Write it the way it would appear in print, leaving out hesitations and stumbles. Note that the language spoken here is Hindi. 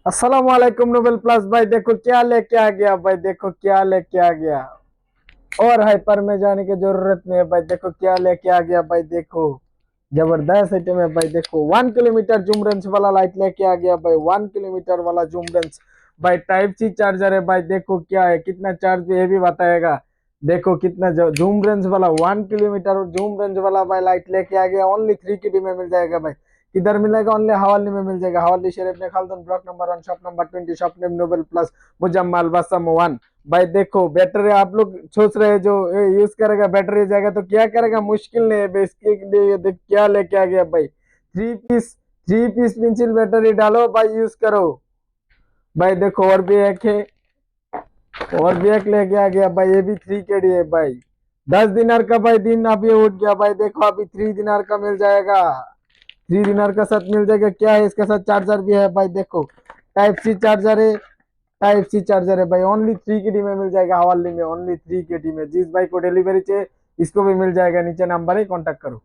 अस्सलाम वालेकुम नोबेल प्लस भाई, देखो क्या लेके आ गया भाई, देखो क्या लेके आ गया। और हाइपर में जाने की जरूरत नहीं है भाई, देखो क्या लेके आ गया भाई। देखो जबरदस्त आइटम है भाई। देखो 1 किलोमीटर जूम रेंज वाला लाइट लेके आ गया भाई, 1 किलोमीटर वाला जूम रेंज भाई। टाइप सी चार्जर है भाई। देखो क्या है, कितना चार्ज भी ये भी बताएगा। देखो कितना जूम रेंज वाला 1 किलोमीटर जूम रेंज वाला भाई लाइट लेके आ गया। ओनली 3 KD में मिल जाएगा भाई। किधर मिलेगा? ओनली हवाली में मिल जाएगा। हवाली शरीफ में Khaldan block number 1 shop number 20 shop name noble plus Muzammil बसम 1। भाई देखो बैटरी आप लोग सोच रहे हैं जो यूज करेगा बैटरी जाएगा तो क्या करेगा, मुश्किल नहीं है। इसके लिए ये देख क्या लेके आ गया भाई। 3 पीस पेंसिल बैटरी डालो भाई, यूज करो भाई। देखो और भी एक है, और भी एक लेके आ गया भाई। ये भी 3 KD है भाई। 10 दिनार का भाई दिन अभी उठ गया भाई। देखो अभी 3 दिनार का मिल जाएगा। 3 दिनार का साथ मिल जाएगा। क्या है इसके साथ? चार्जर भी है भाई। देखो टाइप सी चार्जर है, टाइप सी चार्जर है भाई। ओनली 3 KD में मिल जाएगा हवाली में, ओनली 3 KD में। जिस भाई को डिलीवरी चाहिए इसको भी मिल जाएगा। नीचे नंबर है, कॉन्टेक्ट करो।